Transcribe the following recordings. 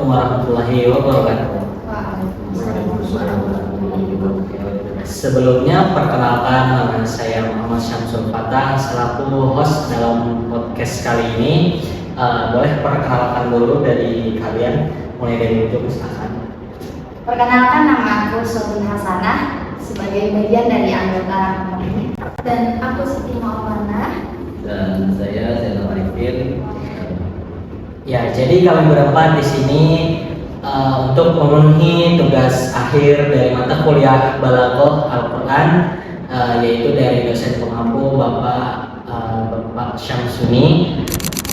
warahmatullahi wabarakatuh. Sebelumnya perkenalkan, nama saya Muhammad Syamsul Fatah selaku host dalam podcast kali ini. Boleh perkenalkan dulu dari kalian, mulai dari ujung silahkan. Perkenalkan, nama aku Sultan Hasanah sebagai bagian dari anggota ini. Dan aku Siti Maulana. Dan saya Zainal Arifin. Ya, jadi kami berempat di sini untuk memenuhi tugas akhir dari mata kuliah Balaghah Al-Quran, yaitu dari dosen pengampu Bapak Syamsuni.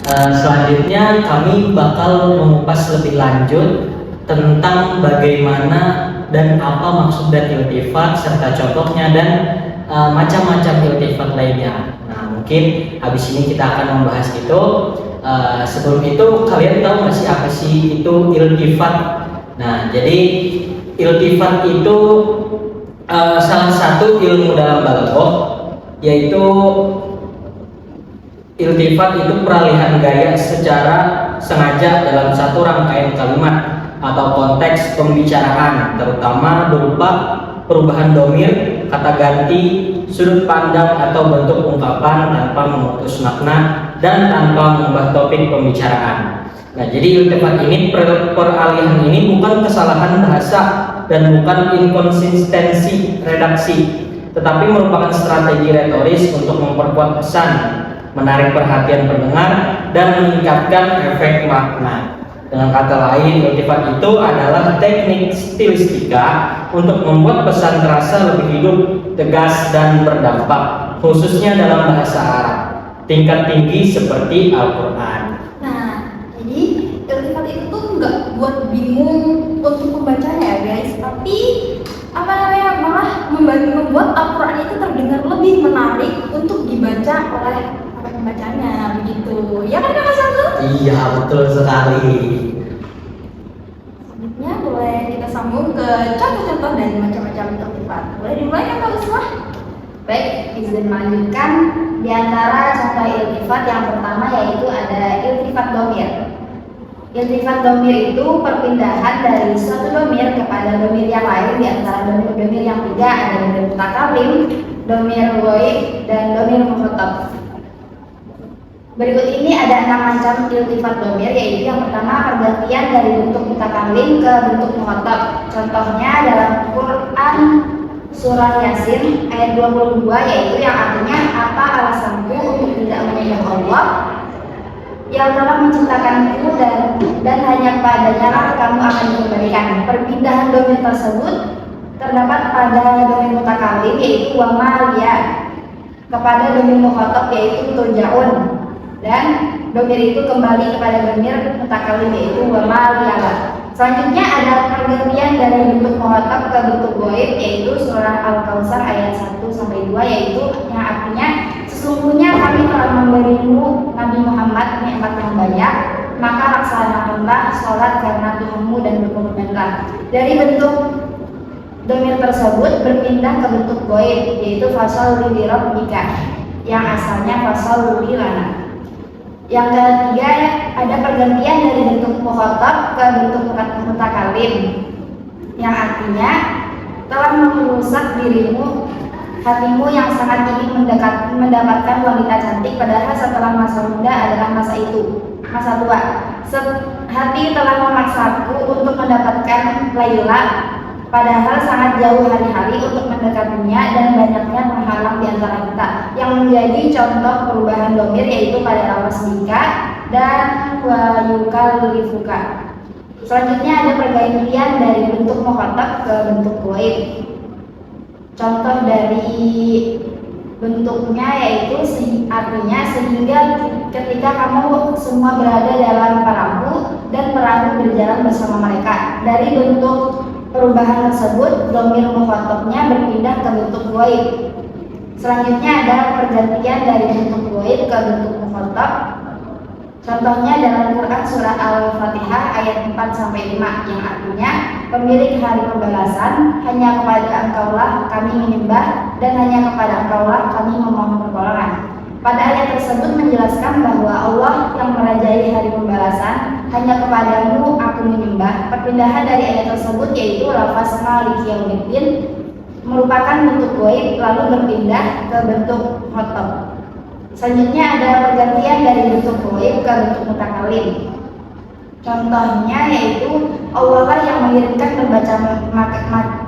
Selanjutnya kami bakal mengupas lebih lanjut tentang bagaimana dan apa maksud dan iltifat serta contohnya dan macam-macam iltifat lainnya. Nah, mungkin habis ini kita akan membahas itu. Sebelum itu kalian tahu nggak sih apa sih itu iltifat? Nah, jadi iltifat itu salah satu ilmu dalam balaghah, yaitu iltifat itu peralihan gaya secara sengaja dalam satu rangkaian kalimat atau konteks pembicaraan, terutama berupa perubahan domir, kata ganti, sudut pandang atau bentuk ungkapan tanpa memutus makna dan tanpa mengubah topik pembicaraan. Nah, jadi iltifat ini, peralihan ini bukan kesalahan bahasa dan bukan inkonsistensi redaksi, tetapi merupakan strategi retoris untuk memperkuat pesan, menarik perhatian pendengar, dan meningkatkan efek makna. Dengan kata lain, iltifat itu adalah teknik stilistika untuk membuat pesan terasa lebih hidup, tegas, dan berdampak, khususnya dalam bahasa Arab tingkat tinggi seperti Al-Quran. Nah, jadi iltifat itu tuh nggak buat bingung untuk pembacanya ya guys, tapi malah membuat Al-Quran itu terdengar lebih menarik untuk dibaca oleh para pembacanya, begitu. Ya kan Kak Samsul? Iya, betul sekali. Selanjutnya boleh kita sambung ke contoh-contoh dari macam-macam iltifat. Boleh dimulai kan Kak Usmah? Baik, izin melanjutkan. Di antara contoh iltifat yang pertama yaitu ada iltifat domir. Iltifat domir itu perpindahan dari suatu domir kepada domir yang lain. Di antara domir yang tiga ada domir mutakallim, domir ghaib, dan domir mukhatab. Berikut ini ada 6 macam iltifat domir, yaitu yang pertama pergantian dari bentuk mutakallim ke bentuk mukhatab. Contohnya dalam Quran Surah Yasin ayat 22, yaitu yang artinya apa alasanku untuk tidak menyembah Allah yang telah menciptakanku dan hanya kepadanya lah kamu akan dikembalikan. Perpindahan domir tersebut terdapat pada domir mutakallim yaitu wa ma liya kepada domir mukhatab yaitu turja'un, dan domir itu kembali kepada domir mutakallim yaitu wa ma liya. Selanjutnya ada pergantian dari bentuk mukhatab ke bentuk ghaib, yaitu surah Al-Kautsar ayat 1-2, yaitu yang artinya sesungguhnya kami telah memberimu Nabi Muhammad nikmat yang banyak, maka laksanakanlah sholat karena Tuhanmu dan berkorbanlah. Dari bentuk domir tersebut berpindah ke bentuk ghaib, yaitu fasholli li rabbika yang asalnya fasholli lana. Yang ketiga ada pergantian dari bentuk mukhatab ke bentuk mutakallim yang artinya telah merusak dirimu, hatimu yang sangat ingin mendapatkan wanita cantik, padahal setelah masa muda adalah masa tua. Hati telah memaksaku untuk mendapatkan Laila, padahal sangat jauh hari-hari untuk mendekatinya dan banyaknya penghalang di antara kita. Yang menjadi contoh perubahan domir yaitu pada awas nikah dan wa yukallifuka. Selanjutnya ada pergantian dari bentuk mukhatab ke bentuk ghaib. Contoh dari bentuknya yaitu artinya sehingga ketika kamu semua berada dalam perahu dan perahu berjalan bersama mereka. Dari bentuk perubahan tersebut, domir mukhatabnya berpindah ke bentuk ghaib. Selanjutnya ada pergantian dari bentuk ghaib ke bentuk mukhatab. Contohnya dalam Quran surah Al-Fatihah ayat 4-5 yang artinya pemilik hari pembalasan, hanya kepada Engkaulah kami menyembah dan hanya kepada Engkaulah kami memohon pertolongan. Pada ayat tersebut menjelaskan bahwa Allah yang merajai hari pembalasan, hanya kepadamu aku menyembah Perpindahan dari ayat tersebut yaitu lafaz Maliki Yaumiddin merupakan bentuk goib lalu berpindah ke bentuk khotob. Selanjutnya ada pergantian dari bentuk goib ke bentuk mutakalim. Contohnya yaitu Allah lah yang mengirimkan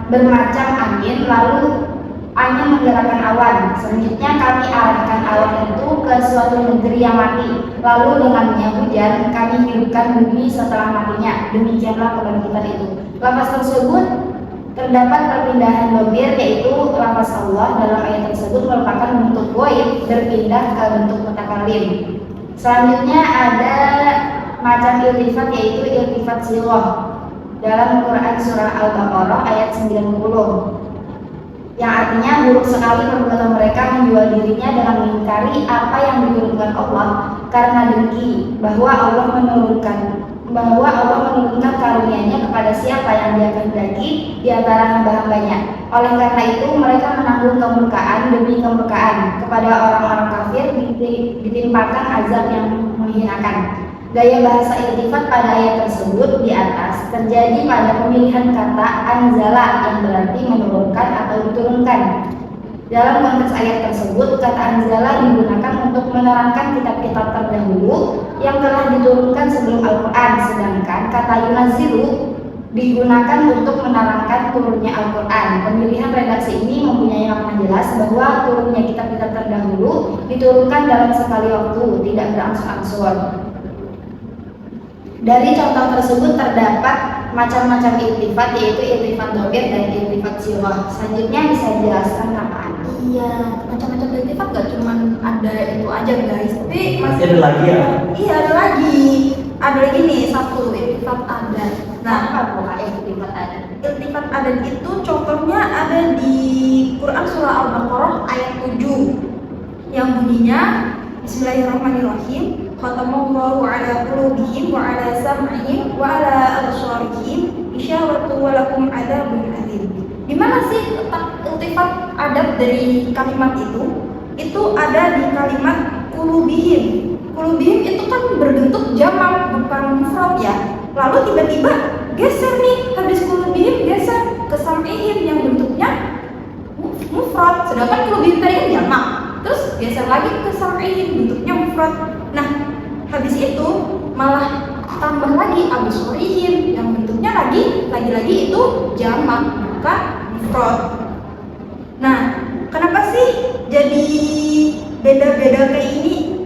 bermacam angin, lalu angin menggerakkan awan. Selanjutnya kami arahkan awan itu ke suatu negeri yang mati, lalu dengannya hujan kami hidupkan bumi setelah matinya. Demikianlah kebangkitan itu. Lafaz tersebut terdapat perpindahan dhamir, yaitu lafaz Allah dalam ayat tersebut merupakan bentuk goib berpindah ke bentuk mutakalim. Selanjutnya ada macam iltifat, yaitu iltifat sighah dalam Quran surah Al-Baqarah ayat 90, yang artinya buruk sekali perbuatan mereka menjual dirinya dengan mengingkari apa yang diturunkan Allah karena dengki bahwa Allah menurunkan karunia-Nya kepada siapa yang Dia kehendaki di antara hamba-hambanya. Oleh karena itu mereka menanggung kemurkaan demi kemurkaan. Kepada orang-orang kafir ditimpakan azab yang menghinakan. Gaya bahasa iltifat pada ayat tersebut di atas terjadi pada pemilihan kata anzala yang berarti menurunkan atau diturunkan. Dalam konteks ayat tersebut, kata anzala digunakan untuk menerangkan kitab-kitab terdahulu yang telah diturunkan sebelum Al-Quran, sedangkan kata yunazilu digunakan untuk menerangkan turunnya Al-Quran. Pemilihan redaksi ini mempunyai makna jelas bahwa turunnya kitab-kitab terdahulu diturunkan dalam sekali waktu, tidak berangsur-angsur. Dari contoh tersebut terdapat macam-macam iltifat, yaitu iltifat dhamir dan iltifat sighah. Selanjutnya bisa dijelaskan apaan? Iya, macam-macam iltifat gak cuman ada itu aja guys, tapi Masih ada lagi ya? Iya, ada lagi nih satu iltifat adat. Nah, Apa iltifat adat? iltifat adat itu contohnya ada di Quran surah Al-Baqarah ayat 7 yang bunyinya Bismillahirrahmanirrahim. Khatamallahu ala qulubihim wa ala sam'ihim wa ala absarihim isyaratu wa lakum adzabun adzim. Di mana sih letak iltifat adat dari kalimat itu? Itu ada di kalimat qulubihim. Qulubihim itu kan berbentuk jamak bukan mufrad ya. Lalu tiba-tiba geser nih, habis qulubihim geser ke sam'ihim yang bentuknya mufrad, sedangkan qulubihim tadi kan jamak. Terus geser lagi ke sam'ihim bentuknya mufrad. Nah, habis itu malah tambah lagi absarihim yang bentuknya lagi-lagi itu jamak bukan mufrad. Nah, kenapa sih jadi beda-beda kayak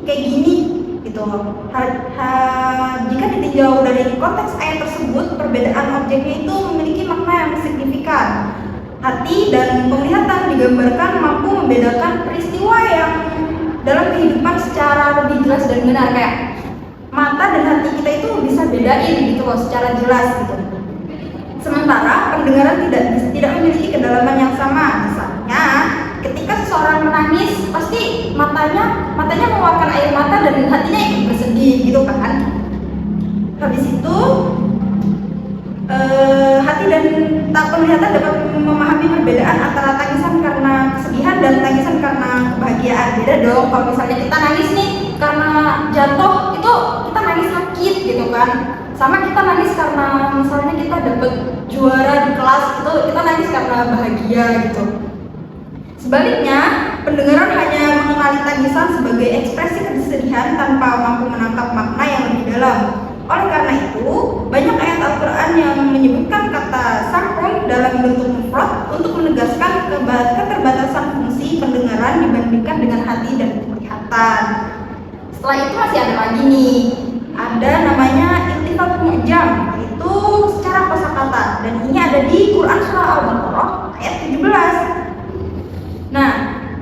gini gitu? Jika ditinjau dari konteks ayat tersebut, perbedaan objeknya itu memiliki makna yang signifikan. Hati dan penglihatan digambarkan mampu membedakan peristiwa yang dalam kehidupan secara lebih jelas dan benar. Kayak mata dan hati kita itu bisa bedain gitu loh secara jelas gitu. Sementara pendengaran tidak memiliki kedalaman yang sama. Misalnya ketika seseorang menangis, pasti matanya mengeluarkan air mata dan hatinya ikut bersedih gitu kan. Habis itu hati dan penglihatan dapat memahami perbedaan antara tangisan karena kesedihan dan tangisan karena kebahagiaan. Beda dong kalau misalnya kita nangis nih karena jatuh, itu kita nangis sakit gitu kan, sama kita nangis karena misalnya kita dapat juara di kelas, itu kita nangis karena bahagia gitu. Sebaliknya, pendengaran hanya mengenali tangisan sebagai ekspresi kesedihan tanpa mampu menangkap makna yang lebih dalam. Oleh karena itu, banyak ayat Al-Quran yang menyebutkan kata sam'un dalam bentuk mufrad untuk menegaskan keterbatasan fungsi pendengaran dibandingkan dengan hati dan penglihatan. Setelah itu masih ada lagi nih, ada namanya iltifat mu'jam, itu secara kosakata, dan ini ada di Quran surah Al-Baqarah ayat 17. Nah,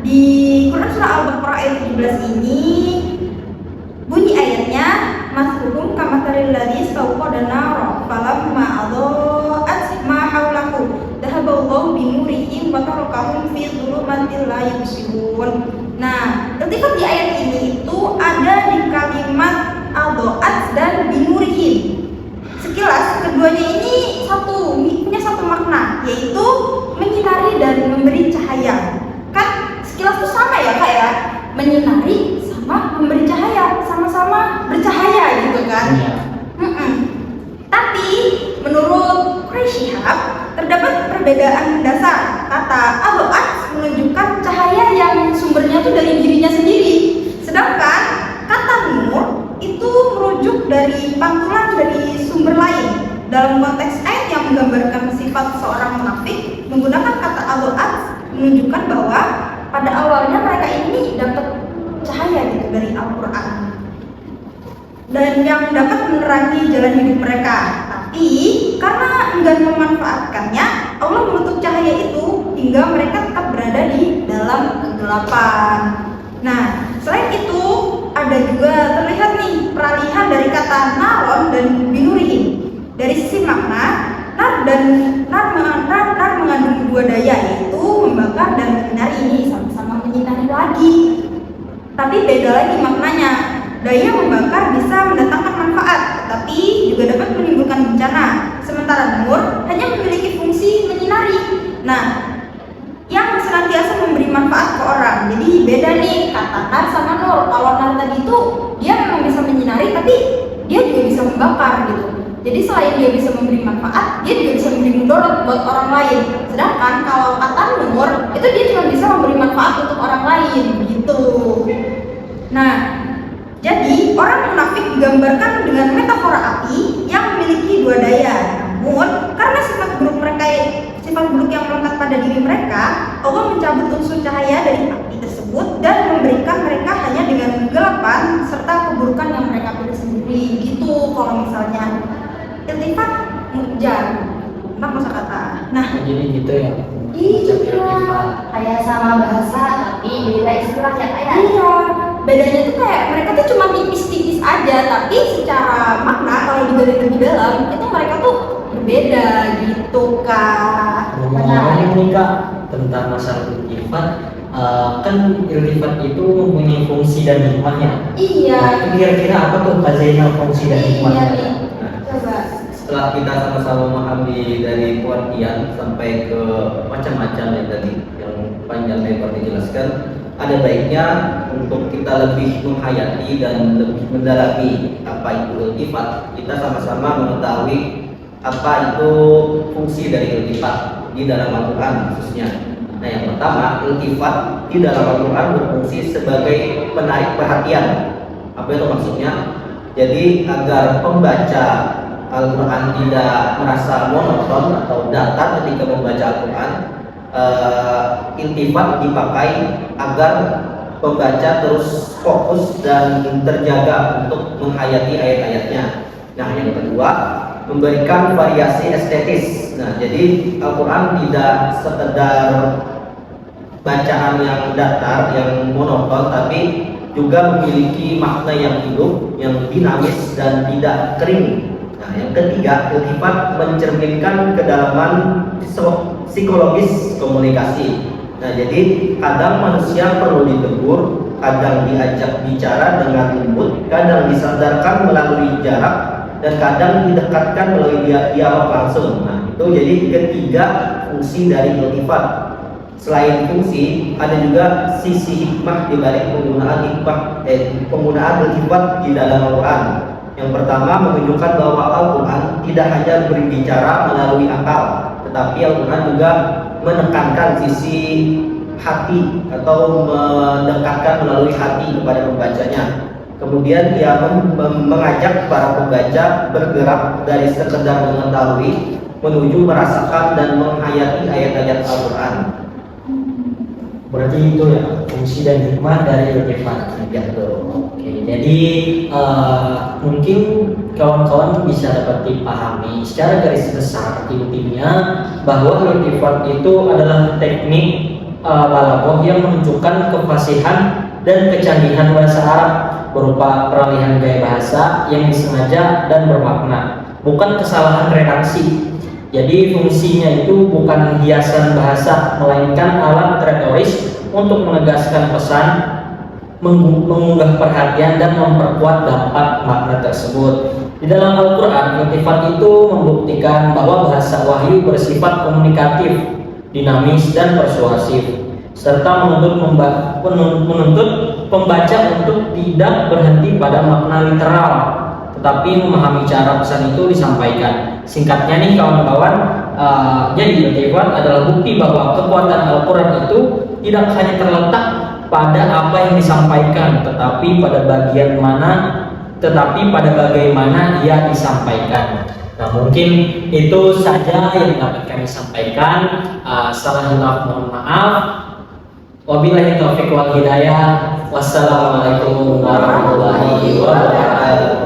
di Quran surah Al-Baqarah ayat 17 ini bunyi ayatnya, masruhum kamathalil ladzi istawqada nara falamma adaa'at ma hawlahu dhahaballahu binurihim wa tarakahum fi dhulumatin la yubsirun. Nah, iltifat di ayat ini itu ada di kalimat adaa'at dan binurihim. Sekilas keduanya ini punya satu makna, yaitu menyinari dan memberi cahaya. Kan sekilas itu sama ya Kak ya, menyinari sama memberi cahaya, sama-sama bercahaya gitu kan. Iya. Tapi menurut Syihab, terdapat perbedaan mendasar. Kata al-Ad menunjukkan cahaya yang sumbernya tuh dari dirinya sendiri. Sedangkan kata nur itu merujuk dari pantulan dari sumber lain. Dalam konteks ayat yang menggambarkan sifat seorang munafik, menggunakan kata al-Ad menunjukkan bahwa pada awalnya mereka ini dapat cahaya gitu dari Al-Quran dan yang dapat menerangi jalan hidup mereka. Tapi karena enggan memanfaatkannya, Allah menutup cahaya itu hingga mereka tetap berada di dalam kegelapan. Nah, selain itu ada juga terlihat nih peralihan dari kata naron dan binurihi. Dari sisi makna, nar mengandung dua daya, yaitu membakar dan menyinari. Ini sama-sama menyinari lagi, tapi beda lagi maknanya. Daya membakar bisa mendatangkan manfaat, tetapi juga dapat menimbulkan bencana. Sementara nur hanya memiliki fungsi menyinari. Nah, yang senantiasa memberi manfaat ke orang. Jadi beda nih kata nar sama nur. Kalau nar tadi itu dia memang bisa menyinari, tapi dia juga bisa membakar gitu. Jadi selain dia bisa memberi manfaat, dia juga bisa memberi mudarat buat orang lain. Sedangkan kalau kata nur itu dia cuma bisa memberi manfaat untuk orang lain gitu. Nah, jadi orang munafik digambarkan dengan metafora api yang memiliki dua daya. Namun karena sifat buruk yang melekat pada diri mereka, Allah mencabut unsur cahaya dari api tersebut dan memberikan mereka hanya dengan kegelapan serta keburukan yang mereka pilih sendiri. Gitu kalau misalnya iltifat mujar, tentang kosakata. Nah, Jadi gitu ya. Iya, kayak sama bahasa tapi beda istilah ya kayak. Iya, bedanya tuh kayak mereka tuh cuma tipis-tipis aja, tapi secara makna kalau digali lebih dalam itu mereka tuh berbeda gitu kak. Ngomong-ngomong nih Kak tentang masalah iltifat, kan iltifat itu mempunyai fungsi dan hikmahnya. Iya. Nah, itu kira-kira apa tuh Kak Zainal fungsi dan Iya hikmahnya? nih. Nah, Coba. setelah kita sama-sama memahami dari pengertian sampai ke macam-macam yang tadi yang panjang lebar dijelaskan, ada baiknya untuk kita lebih menghayati dan lebih mendalami apa itu iltifat. Kita sama-sama mengetahui apa itu fungsi dari iltifat di dalam Al-Quran khususnya. Nah, yang pertama, iltifat di dalam Al-Quran berfungsi sebagai penarik perhatian. Apa itu maksudnya? Jadi agar pembaca Al-Quran tidak merasa monoton atau datar ketika membaca Al-Quran, iltifat dipakai agar pembaca terus fokus dan terjaga untuk menghayati ayat-ayatnya. Nah, yang kedua, memberikan variasi estetis. Nah, jadi Al-Quran tidak sekedar bacaan yang datar, yang monoton, tapi juga memiliki makna yang hidup, yang dinamis dan tidak kering. Nah, yang ketiga, iltifat mencerminkan kedalaman psikologis komunikasi. Nah, jadi kadang manusia perlu ditegur, kadang diajak bicara dengan lembut, kadang disadarkan melalui jarak, dan kadang didekatkan melalui dialog langsung. Nah, itu jadi ketiga fungsi dari iltifat. Selain fungsi, ada juga sisi hikmah di balik penggunaan iltifat di dalam Al-Quran. Yang pertama, menunjukkan bahwa Al-Quran tidak hanya berbicara melalui akal, tetapi Al-Quran juga menekankan sisi hati atau mendekatkan melalui hati kepada pembacanya. Kemudian ia mengajak para pembaca bergerak dari sekedar mengetahui menuju merasakan dan menghayati ayat-ayat Al-Quran. Berarti itu ya fungsi dan hikmah dari iltifat. Oke, jadi mungkin kawan-kawan bisa dapat dipahami secara garis besar intinya bahwa iltifat itu adalah teknik balaghah yang menunjukkan kefasihan dan kecanggihan bahasa Arab berupa peralihan gaya bahasa yang disengaja dan bermakna, bukan kesalahan redaksi. Jadi fungsinya itu bukan hiasan bahasa, melainkan alat retoris untuk menegaskan pesan, mengunggah perhatian dan memperkuat dampak makna tersebut. Di dalam Al-Quran, iltifat itu membuktikan bahwa bahasa wahyu bersifat komunikatif, dinamis dan persuasif, serta menuntut pembaca untuk tidak berhenti pada makna literal, tetapi memahami cara pesan itu disampaikan. Singkatnya nih kawan-kawan, jadi ikhwan adalah bukti bahwa kekuatan Al-Quran itu tidak hanya terletak pada apa yang disampaikan, tetapi pada bagaimana ia disampaikan. Nah, mungkin itu saja yang dapat kami sampaikan. Salah mohon maaf. Wabillahi taufiq wal hidayah. Wassalamualaikum warahmatullahi wabarakatuh.